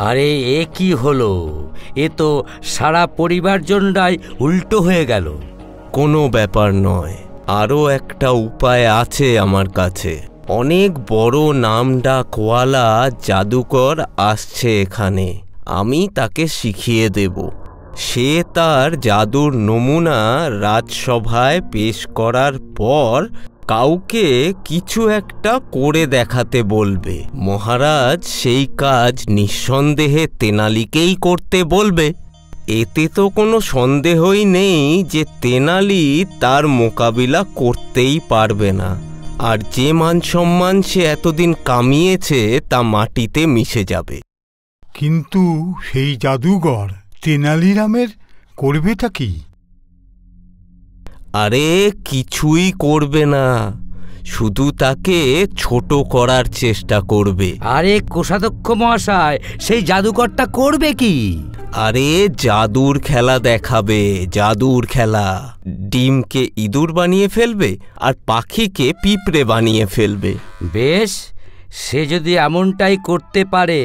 আরে এ কি হলো? এ তো সারা পরিবার জন্যই উল্টো হয়ে গেল। কোনো ব্যাপার নয়, আরও একটা উপায় আছে আমার কাছে। অনেক বড় নামডাকওয়ালা জাদুকর আসছে এখানে, আমি তাকে শিখিয়ে দেব। সে তার জাদুর নমুনা রাজসভায় পেশ করার পর কাউকে কিছু একটা করে দেখাতে বলবে। মহারাজ সেই কাজ নিঃসন্দেহে তেনালিকেই করতে বলবে। এতে তো কোনো সন্দেহই নেই যে তেনালি তার মোকাবিলা করতেই পারবে না, আর যে মান সম্মান সে এতদিন কামিয়েছে তা মাটিতে মিশে যাবে। কিন্তু সেই জাদুঘর তেনালিরামের করবেটা কি? আরে কিছুই করবে না, শুধু তাকে ছোট করার চেষ্টা করবে। আরে কোষাধ্যক্ষ মহাশয়, সেই জাদুকরটা করবে কি? আরে জাদুর খেলা দেখাবে, জাদুর খেলা। ডিমকে ইঁদুর বানিয়ে ফেলবে আর পাখিকে পিঁপড়ে বানিয়ে ফেলবে। বেশ, সে যদি এমনটাই করতে পারে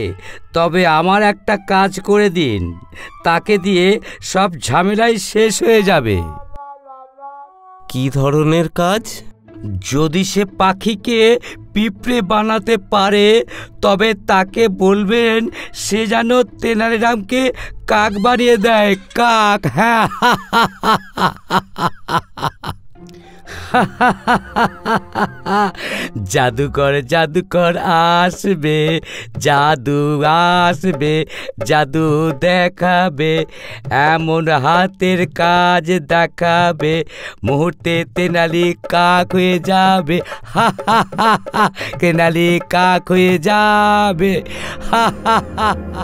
তবে আমার একটা কাজ করে দিন, তাকে দিয়ে সব ঝামেলাই শেষ হয়ে যাবে। কি ধরনের কাজ? যদি সে পাখিকে পিঁপড়ে বানাতে পারে তবে তাকে বলবেন সে যেন তেনালিরামকে কাক বানিয়ে দেয়, কাক। হ্যাঁ, জাদুকর জাদুকর আসবে, জাদু আসবে, জাদু দেখাবে, এমন হাতের কাজ দেখাবে, মুহূর্তে তেনালি কাক হয়ে যাবে। হা হা হা হা, তেনালি কাক হয়ে যাবে। হা হা হা হা।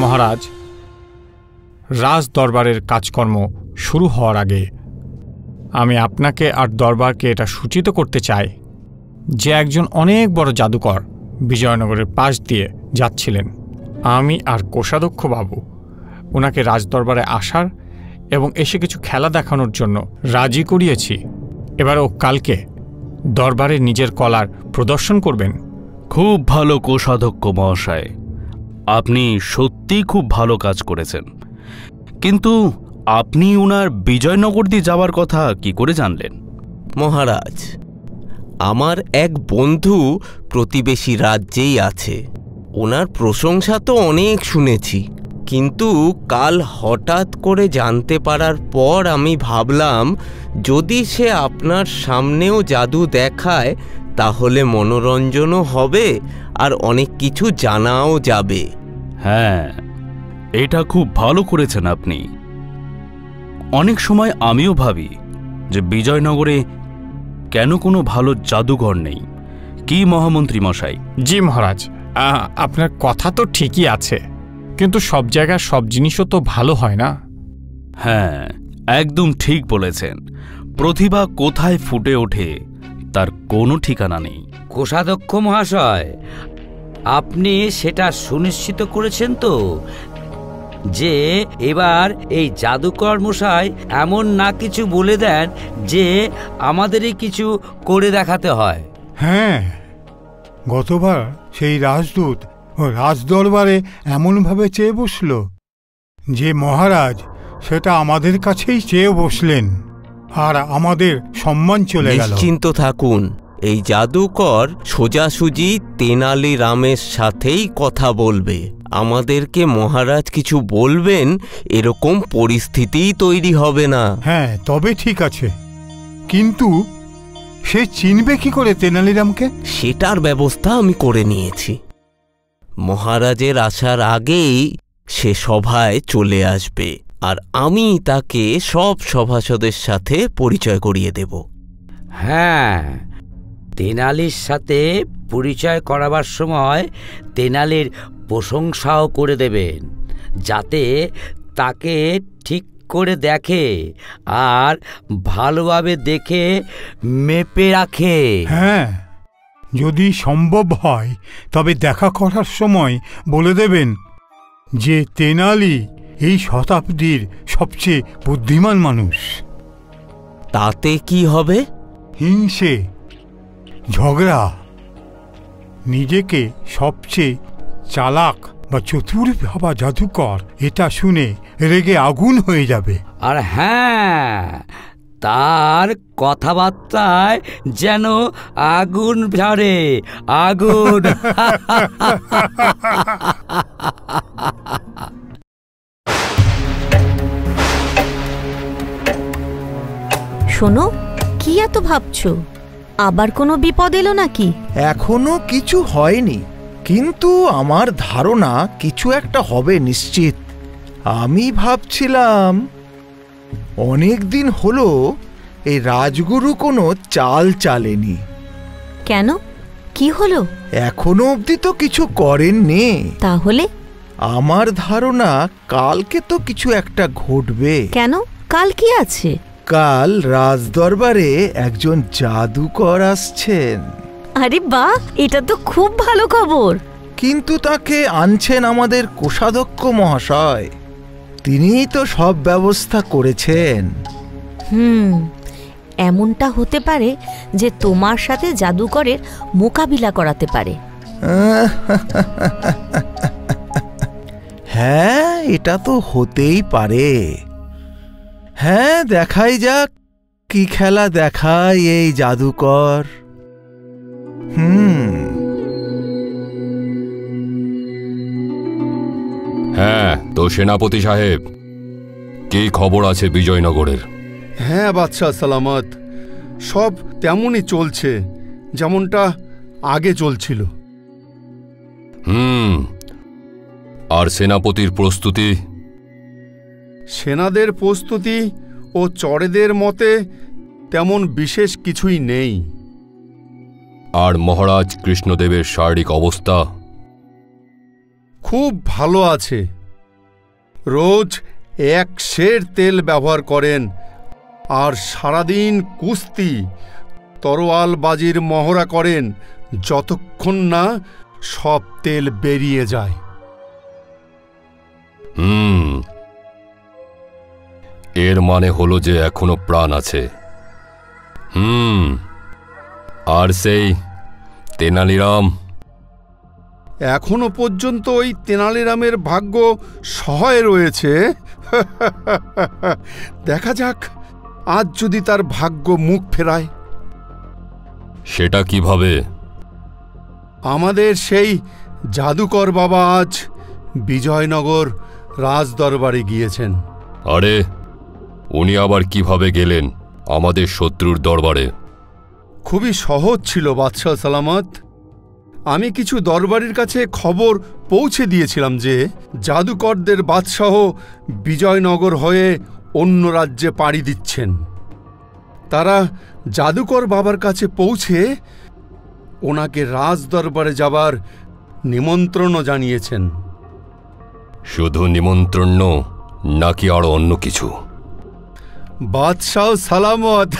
মহারাজ, রাজ দরবারের কাজকর্ম শুরু হওয়ার আগে আমি আপনাকে আর দরবারকে এটা সূচিত করতে চাই যে একজন অনেক বড় জাদুকর বিজয়নগরের পাশ দিয়ে যাচ্ছিলেন। আমি আর কোষাধ্যক্ষ বাবু ওনাকে রাজদরবারে আসার এবং এসে কিছু খেলা দেখানোর জন্য রাজি করিয়েছি। এবার ও কালকে দরবারে নিজের কলার প্রদর্শন করবেন। খুব ভালো কোষাধ্যক্ষ মহাশয়, আপনি সত্যিই খুব ভালো কাজ করেছেন। কিন্তু আপনি উনার বিজয়নগর দিয়ে যাওয়ার কথা কি করে জানলেন? মহারাজ, আমার এক বন্ধু প্রতিবেশী রাজ্যেই আছে। ওনার প্রশংসা তো অনেক শুনেছি, কিন্তু কাল হঠাৎ করে জানতে পারার পর আমি ভাবলাম যদি সে আপনার সামনেও জাদু দেখায় তাহলে মনোরঞ্জনও হবে আর অনেক কিছু জানাও যাবে। হ্যাঁ, এটা খুব ভালো করেছেন আপনি। অনেক সময় আমিও ভাবি যে বিজয়নগরে কেন কোনো ভালো জাদুঘর নেই। কি মহামন্ত্রী মশাই? জি মহারাজ, আপনার কথা তো ঠিকই আছে, কিন্তু সব জায়গায় সব জিনিসও তো ভালো হয় না। হ্যাঁ, একদম ঠিক বলেছেন। প্রতিভা কোথায় ফুটে ওঠে তার কোনো ঠিকানা নেই। কোষাধ্যক্ষ মহাশয়, আপনি সেটা সুনিশ্চিত করেছেন তো যে এবার এই জাদুকর মশাই এমন না কিছু বলে দেন যে আমাদেরই কিছু করে দেখাতে হয়? হ্যাঁ, গতবার সেই রাজদূত ও রাজদরবারে এমনভাবে চেয়ে বসল যে মহারাজ সেটা আমাদের কাছেই চেয়ে বসলেন আর আমাদের সম্মান চলে গেল। নিশ্চিন্ত থাকুন, এই জাদুকর সোজাসুজি তেনালিরামের সাথেই কথা বলবে। আমাদেরকে মহারাজ কিছু বলবেন এরকম পরিস্থিতিই তৈরি হবে না। হ্যাঁ, তবে ঠিক আছে, কিন্তু সে চিনবে কি করে তেনালিরামকে? সেটার ব্যবস্থা আমি করে নিয়েছি। মহারাজের আসার আগেই সে সভায় চলে আসবে। আর আমি তাকে সব সভাসদের সাথে পরিচয় করিয়ে দেব। হ্যাঁ, তেনালির সাথে পরিচয় করাবার সময় তেনালির প্রশংসাও করে দেবেন, যাতে তাকে ঠিক করে দেখে আর ভালোভাবে দেখে মেপে রাখে। হ্যাঁ, যদি সম্ভব হয় তবে দেখা করার সময় বলে দেবেন যে তেনালি এই শতাব্দীর সবচেয়ে বুদ্ধিমান মানুষ। তাতে কি হবে? হিংসে, ঝগড়া, নিজেকে সবচেয়ে চালাক বা চতুর ভাবা জাদুকর এটা শুনে রেগে আগুন হয়ে যাবে। আর হ্যাঁ, তার কথাবার্তায় যেন আগুন ঝরে, আগুন। শোনো, কি এত ভাবছো? আবার কোনো বিপদ এলো নাকি? এখনো কিছু হয়নি, কিন্তু আমার ধারণা কিছু একটা হবে নিশ্চিত। আমি ভাবছিলাম অনেক দিন হলো এই রাজগুরু কোনো চাল চালেনি। কেন, কি হলো? এখনো অবধি তো কিছু করেননি। তাহলে? আমার ধারণা কালকে তো কিছু একটা ঘটবে। কেন, কাল কি আছে? কাল রাজদরবারে একজন জাদুকর আসছেন। আরে বাহ, এটা তো খুব ভালো খবর। কিন্তু তাকে আনছেন আমাদের কোষাধ্যক্ষ মহাশয়। তিনিই তো সব ব্যবস্থা করেছেন। এমনটা হতে পারে যে তোমার সাথে জাদুকরের মোকাবিলা করাতে পারে। হ্যাঁ, এটা তো হতেই পারে। হ্যাঁ, দেখাই যাক কি খেলা দেখায় এই জাদুকর। হ্যাঁ, তো সেনাপতি সাহেব, কি খবর আছে বিজয়নগরের? হ্যাঁ বাদশাহ সালামত, সব তেমনই চলছে যেমনটা আগে চলছিল। আর সেনাপতির প্রস্তুতি? সেনাদের প্রস্তুতি ও চড়েদের মতে তেমন বিশেষ কিছুই নেই। আর মহারাজ কৃষ্ণদেবের শারীরিক অবস্থা? খুব ভালো আছে। রোজ 1 সের তেল ব্যবহার করেন আর সারাদিন কুস্তি তরোয়াল বাজির মহড়া করেন যতক্ষণ না সব তেল বেরিয়ে যায়। এর মানে হলো যে এখনো প্রাণ আছে। আর সেই তেনালিরাম? এখনো পর্যন্ত ওই তেনালিরামের ভাগ্য সহায় রয়েছে। দেখা যাক আজ যদি তার ভাগ্য মুখ ফেরায়। সেটা কিভাবে? আমাদের সেই জাদুকর বাবা আজ বিজয়নগর রাজদরবারে গিয়েছেন। আরে, উনি আবার কিভাবে গেলেন আমাদের শত্রুর দরবারে? খুবই সহজ ছিল বাদশাহ সালামত। আমি কিছু দরবারের কাছে খবর পৌঁছে দিয়েছিলাম যে জাদুকরদের বাদশাহ বিজয়নগর হয়ে অন্য রাজ্যে পাড়ি দিচ্ছেন। তারা জাদুকর বাবার কাছে পৌঁছে ওনাকে রাজদরবারে যাবার নিমন্ত্রণও জানিয়েছেন। শুধু নিমন্ত্রণ নাকি আরো অন্য কিছু? বাদশাহ সালামত,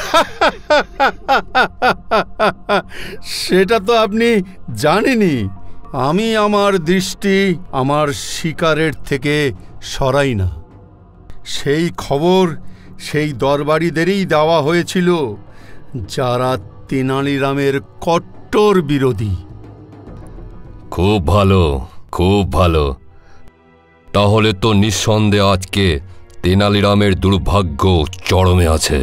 সেটা তো আপনি জানেনই। আমি আমার দৃষ্টি আমার শিকারের থেকে সরাই না। সেই খবর সেই দরবারীদেরই দেওয়া হয়েছিল যারা তেনালিরামের কট্টর বিরোধী। খুব ভালো, খুব ভালো। তাহলে তো নিঃসন্দেহে আজকে তেনালিরামের দুর্ভাগ্য চরমে আছে।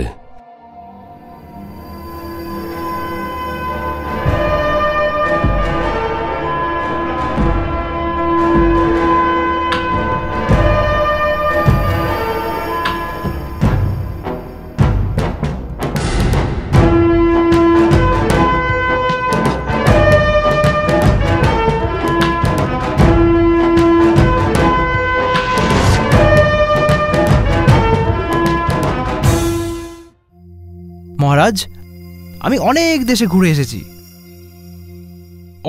মহারাজ, আমি অনেক দেশে ঘুরে এসেছি,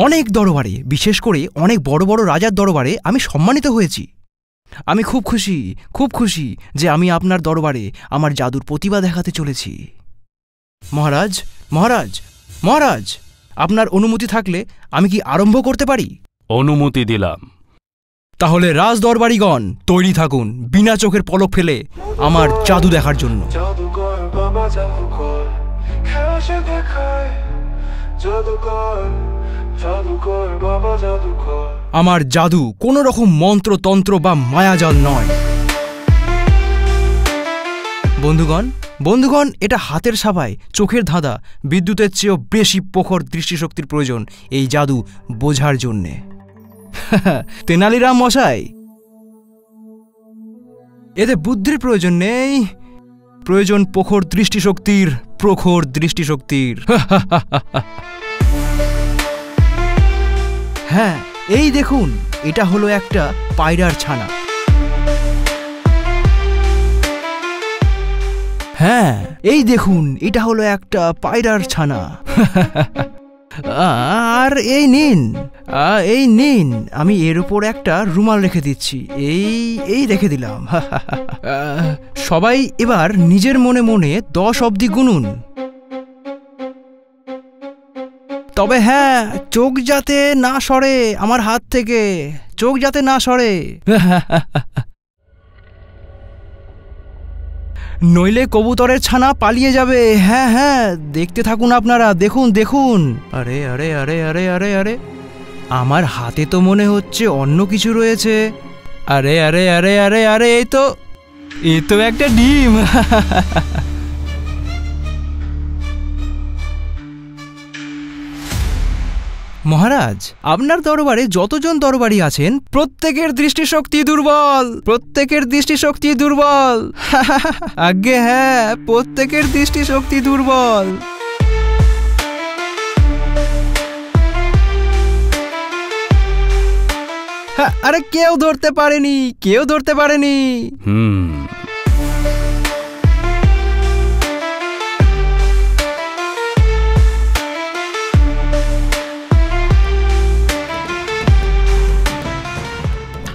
অনেক দরবারে, বিশেষ করে অনেক বড় বড় রাজার দরবারে আমি সম্মানিত হয়েছি। আমি খুব খুশি যে আমি আপনার দরবারে আমার জাদুর প্রতিভা দেখাতে চলেছি। মহারাজ মহারাজ মহারাজ, আপনার অনুমতি থাকলে আমি কি আরম্ভ করতে পারি? অনুমতি দিলাম। তাহলে রাজ দরবারিগণ তৈরি থাকুন বিনা চোখের পলক ফেলে আমার জাদু দেখার জন্য। আমার জাদু কোনো রকম মন্ত্রতন্ত্র বা মায়াজাল নয়। বন্ধুগণ, এটা হাতের সাফাই, চোখের ধাঁধা, বিদ্যুতের চেয়েও বেশি প্রখর দৃষ্টিশক্তির প্রয়োজন এই জাদু বোঝার জন্যে। তেনালিরাম মশাই, এতে বুদ্ধির প্রয়োজন নেই, প্রয়োজন প্রখর দৃষ্টিশক্তির। হ্যাঁ, এই দেখুন, এটা হলো একটা পায়রার ছানা। হ্যাঁ, এই দেখুন, এটা হলো একটা পায়রার ছানা। আর এই নিন, আমি এর উপর একটা রুমাল রেখে দিচ্ছি, এই রেখে দিলাম। সবাই এবার নিজের মনে মনে 10 অবধি গুনুন। তবে হ্যাঁ, চোখ যাতে না সরে আমার হাত থেকে, চোখ যাতে না সরে, নইলে কবুতরের ছানা পালিয়ে যাবে। হ্যাঁ, দেখতে থাকুন আপনারা, দেখুন। আরে আরে আরে আরে আরে আরে আমার হাতে তো মনে হচ্ছে অন্য কিছু রয়েছে। আরে আরে আরে আরে আরে এই তো একটা ডিম। মহারাজ, আপনার দরবারে যতজন দরবারি আছেন প্রত্যেকের দৃষ্টিশক্তি দুর্বল। আজ্ঞে হ্যাঁ, প্রত্যেকের দৃষ্টিশক্তি দুর্বল। আরে কেউ ধরতে পারেনি।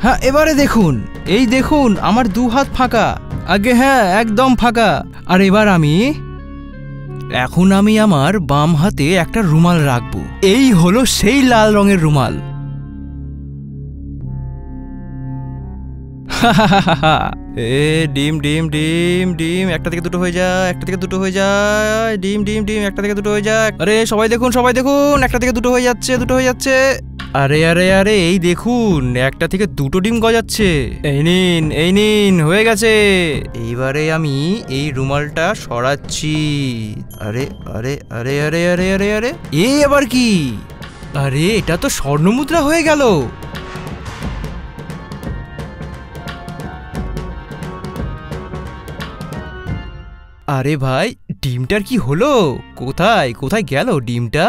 হ্যাঁ, এবারে দেখুন, এই দেখুন আমার 2 হাত ফাঁকা। আগে হ্যাঁ, একদম ফাঁকা। আর এবার এখন আমি আমার বাম হাতে একটা রুমাল রাখবো। এই হলো সেই লাল রঙের রুমাল। ডিম একটা থেকে দুটো হয়ে যায়, ডিম একটা থেকে দুটো হয়ে যায়। আরে সবাই দেখুন, একটা থেকে দুটো হয়ে যাচ্ছে। আরে আরে আরে এই দেখুন, একটা থেকে দুটো ডিম গজাচ্ছে। এই নিন, হয়ে গেছে। এইবারে আমি এই রুমালটা সরাচ্ছি। আরে আরে আরে আরে আরে আরে আরে এই আবার কি? আরে এটা তো স্বর্ণমুদ্রা হয়ে গেল। আরে ভাই, ডিমটার কি হলো? কোথায় গেল ডিমটা?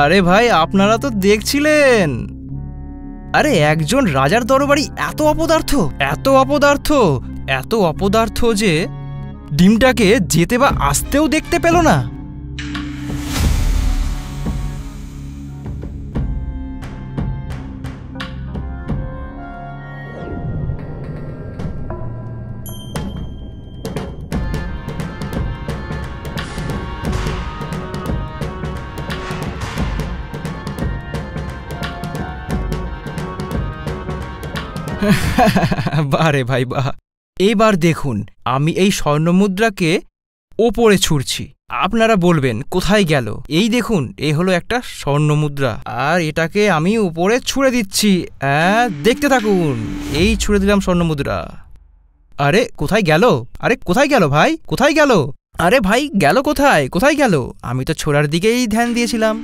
আরে ভাই, আপনারা তো দেখছিলেন। আরে একজন রাজার দরবারি এত অপদার্থ যে ডিমটাকে যেতে বা আসতেও দেখতে পেল না। বারে ভাই বাহ। এবার দেখুন, আমি এই স্বর্ণমুদ্রাকে ওপরে ছুঁড়ছি। আপনারা বলবেন কোথায় গেল? এই দেখুন, এই হলো একটা স্বর্ণমুদ্রা, আর এটাকে আমি উপরে ছুঁড়ে দিচ্ছি। দেখতে থাকুন, এই ছুঁড়ে দিলাম স্বর্ণমুদ্রা। আরে কোথায় গেল ভাই? আরে ভাই গেল কোথায় গেল? আমি তো ছোড়ার দিকেই ধ্যান দিয়েছিলাম।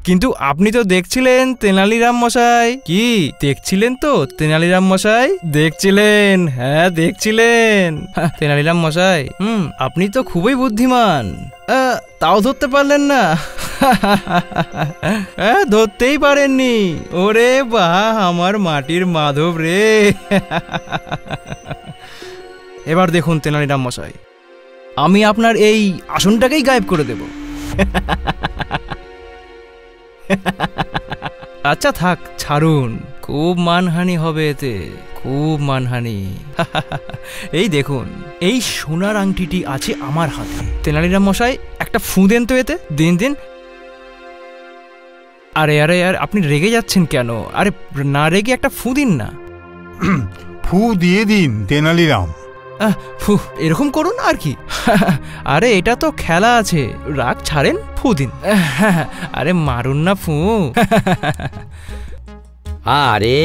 কিন্তু আপনি তো দেখছিলেন তেনালিরাম মশাই। কি দেখছিলেন তো তেনালিরাম মশাই? দেখছিলেন, হ্যাঁ দেখছিলেন তেনালিরাম মশাই। আপনি তো খুবই বুদ্ধিমান, তাও ধরতে পারলেন না? ধরতেই পারেননি। ওরে বাহ, আমার মাটির মাধব রে। এবার দেখুন তেনালিরাম মশাই, আমি আপনার এই আসনটাকেই গায়েব করে দেব। আচ্ছা থাক, ছাড়ুন, খুব মানহানি হবে এতে, খুব মানহানি। এই দেখুন, এই সোনার আংটিটি আছে আমার হাতে। তেনালিরাম মশাই একটা ফু দেন তো এতে, দিন দিন। আরে আরে আর আপনি রেগে যাচ্ছেন কেন? আরে না রেগে একটা ফু দিন না। ফু দিয়ে দিন তেনালিরাম। ফু এরকম করুন আর কি। আরে এটা তো খেলা আছে, রাগ ছাড়েন, ফু দিন। আরে মারুন না ফু। আরে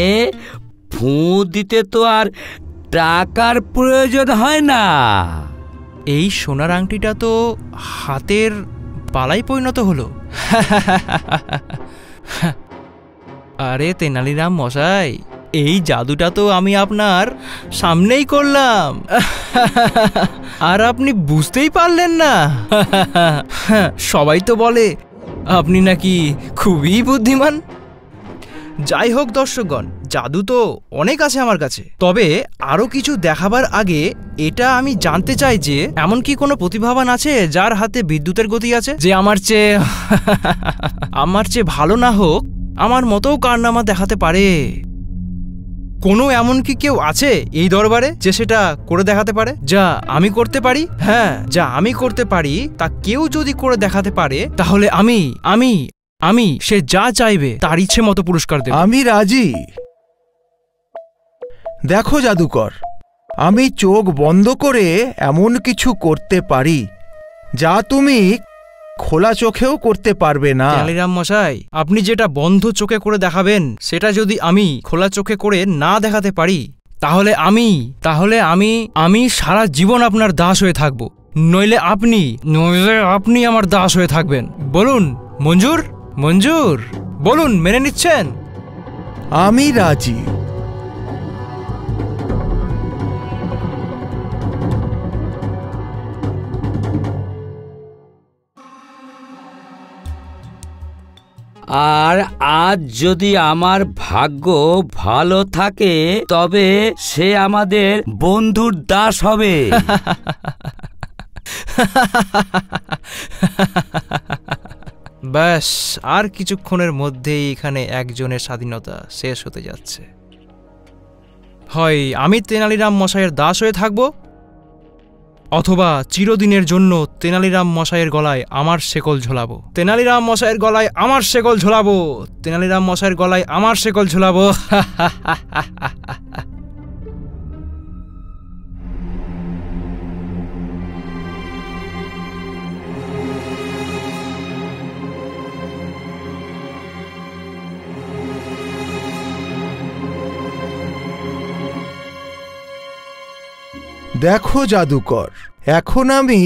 ফু দিতে তো আর টাকার প্রয়োজন হয় না। এই সোনার আংটিটা তো হাতের বালাই পরিণত হলো। আরে তেনালিরাম মশাই, এই জাদুটা তো আমি আপনার সামনেই করলাম, আর আপনি বুঝতেই পারলেন না। সবাই তো বলে আপনি নাকি খুবই বুদ্ধিমান। যাই হোক দর্শকগণ, জাদু তো অনেক আছে আমার কাছে, তবে আরো কিছু দেখাবার আগে এটা আমি জানতে চাই যে এমন কি কোনো প্রতিভাবান আছে যার হাতে বিদ্যুতের গতি আছে, যে আমার চেয়ে ভালো না হোক আমার মতোও কারনামা দেখাতে পারে? কোনো এমন কি কেউ আছে এই দরবারে যে সেটা করে দেখাতে পারে যা আমি করতে পারি? হ্যাঁ, যা আমি করতে পারি তা কেউ যদি করে দেখাতে পারে, তাহলে আমি সে যা চাইবে তার ইচ্ছে মতো পুরস্কার দেব। আমি রাজি। দেখো জাদুকর, আমি চোখ বন্ধ করে এমন কিছু করতে পারি যা তুমি খোলা চোখেও করতে পারবে না। তেনালিরাম মশাই, আপনি যেটা বন্ধ চোখে করে দেখাবেন সেটা যদি আমি খোলা চোখে করে না দেখাতে পারি, তাহলে আমি সারা জীবন আপনার দাস হয়ে থাকব। নইলে আপনি আমার দাস হয়ে থাকবেন। বলুন মঞ্জুর, বলুন মেনে নিচ্ছেন? আমি রাজি। আর আজ যদি আমার ভাগ্য ভালো থাকে তবে সে আমাদের বন্ধুর দাস হবে। ব্যাস, আর কিছুক্ষণের মধ্যেই এখানে একজনের স্বাধীনতা শেষ হতে যাচ্ছে। হয় আমি তেনালিরাম মশাইয়ের দাস হয়ে থাকব, অথবা চিরদিনের জন্য তেনালিরাম মশাইয়ের গলায় আমার শেকল ঝোলাবো। তেনালিরাম মশাইয়ের গলায় আমার শেকল ঝোলাবো। তেনালিরাম মশাইয়ের গলায় আমার শেকল ঝোলাবো। দেখো জাদুকর, এখন আমি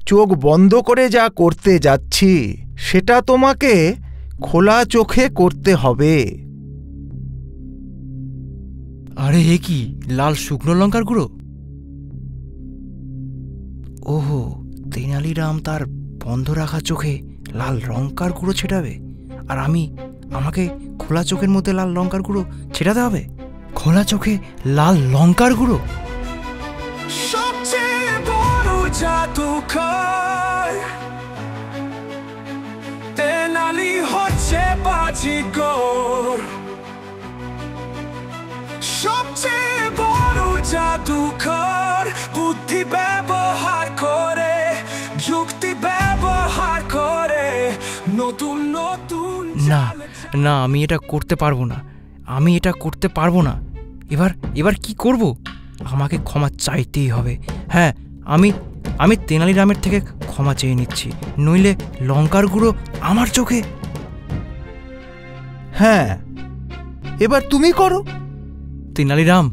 চোখ বন্ধ করে যা করতে যাচ্ছি সেটা তোমাকে খোলা চোখে করতে হবে। আরে এ কি, লাল শুকনো লঙ্কার গুঁড়ো? ওহো, তেনালিরাম তার বন্ধ রাখা চোখে লাল লঙ্কার গুঁড়ো ছেটাবে, আর আমাকে খোলা চোখের মধ্যে লাল লঙ্কার গুঁড়ো ছেটাতে হবে। খোলা চোখে লাল লঙ্কার গুঁড়ো। সবচেয়ে বড় জাদুকর তেনালি হচ্ছে বাজিকর। সবচেয়ে বড় জাদুকর বুদ্ধি ব্যবহার করে, যুক্তি ব্যবহার করে, নতুন না আমি এটা করতে পারবো না। এবার কি করব? আমাকে ক্ষমা চাইতেই হবে। হ্যাঁ, আমি তেনালিরামের থেকে ক্ষমা চেয়ে নিচ্ছি, নইলে লঙ্কার গুঁড়ো আমার চোখে। হ্যাঁ, এবার তুমি করো। তেনালিরাম,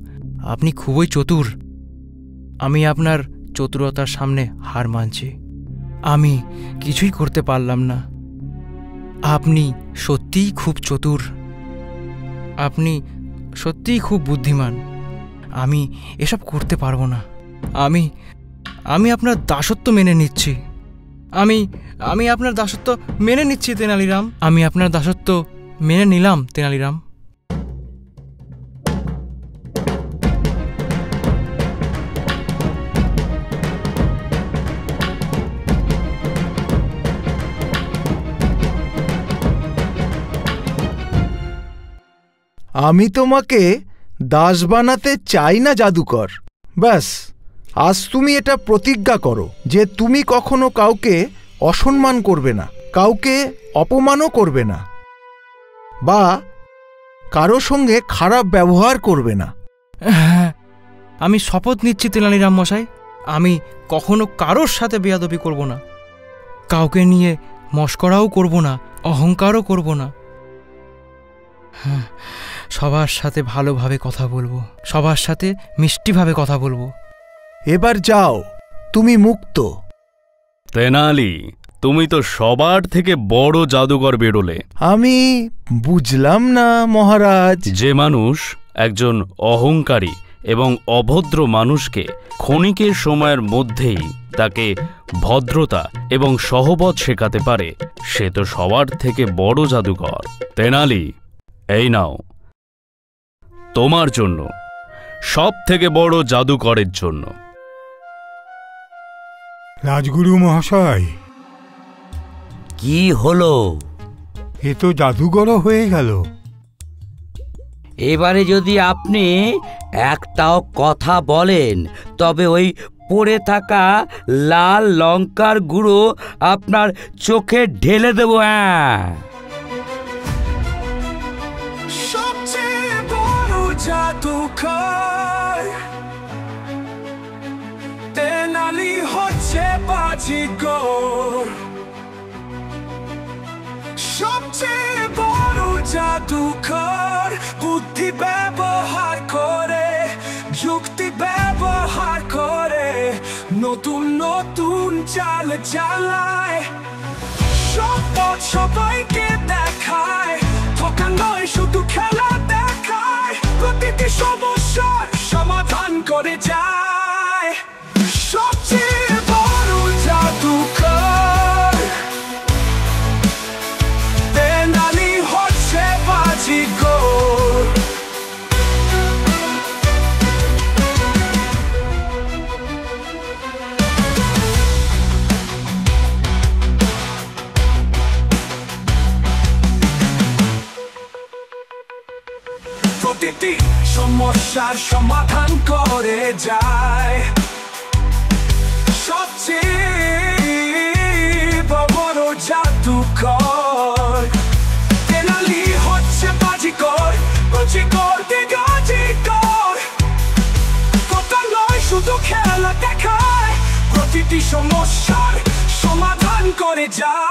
আপনি খুবই চতুর। আমি আপনার চতুরতার সামনে হার মানছি। আমি কিছুই করতে পারলাম না। আপনি সত্যিই খুব চতুর, আপনি সত্যিই খুব বুদ্ধিমান। আমি এসব করতে পারবো না। আমি আপনার দাসত্ব মেনে নিচ্ছি। আমি আপনার দাসত্ব মেনে নিচ্ছি তেনালিরাম। আমি আপনার দাসত্ব মেনে নিলাম তেনালিরাম। আমি তোমাকে দাস বানাতে চাই না জাদুকর। ব্যাস, আজ তুমি এটা প্রতিজ্ঞা করো যে তুমি কখনো কাউকে অসম্মান করবে না, কাউকে অপমানও করবে না, বা কারো সঙ্গে খারাপ ব্যবহার করবে না। হ্যাঁ, আমি শপথ নিচ্ছি তেনালিরাম মশাই, আমি কখনো কারোর সাথে বেয়াদবি করব না, কাউকে নিয়ে মস্করাও করব না, অহংকারও করব না। হ্যাঁ, সবার সাথে ভালোভাবে কথা বলবো, সবার সাথে মিষ্টিভাবে কথা বলবো। এবার যাও, তুমি মুক্ত। তেনালি, তুমি তো সবার থেকে বড় জাদুকর বেরোলে। আমি বুঝলাম না মহারাজ। যে মানুষ একজন অহংকারী এবং অভদ্র মানুষকে ক্ষণিকের সময়ের মধ্যেই তাকে ভদ্রতা এবং সহবত শেখাতে পারে, সে তো সবার থেকে বড় জাদুকর। তেনালি, এই নাও তোমার জন্য, সব থেকে বড় জাদুকরের জন্য। রাজগুরু মহাশয়, কি হলো? এ তো জাদুঘরও হয়ে গেল। এবারে যদি আপনি একটাও কথা বলেন তবে ওই পড়ে থাকা লাল লঙ্কার গুঁড়ো আপনার চোখে ঢেলে দেব। হ্যাঁ, সবচেয়ে বড় জাদুকর তেনালি হচ্ছে বাজিকর। সবচেয়ে বড় জাদুকর বুদ্ধি ব্যবহার করে, যুক্তি ব্যবহার করে, নতুন নতুন চাল চালায়, শপথ সবাইকে দেখায়, ঠকা নয় শুধু খেলা দেখায়, প্রতিটি সমস্যার সমাধান করে যায়। সবচেয়ে বড় জাদুকর তেনালি হচ্ছে বাজিকর। প্রতিটি সমস্যার সমাধান করে যায়। সবচেয়ে বড় জাদুকর তেনালি হচ্ছে বাজিকর, বাজিকর গাজিকর, কথা নয় শুধু খেলা দেখায়, প্রতিটি সমস্যার সমাধান করে যায়।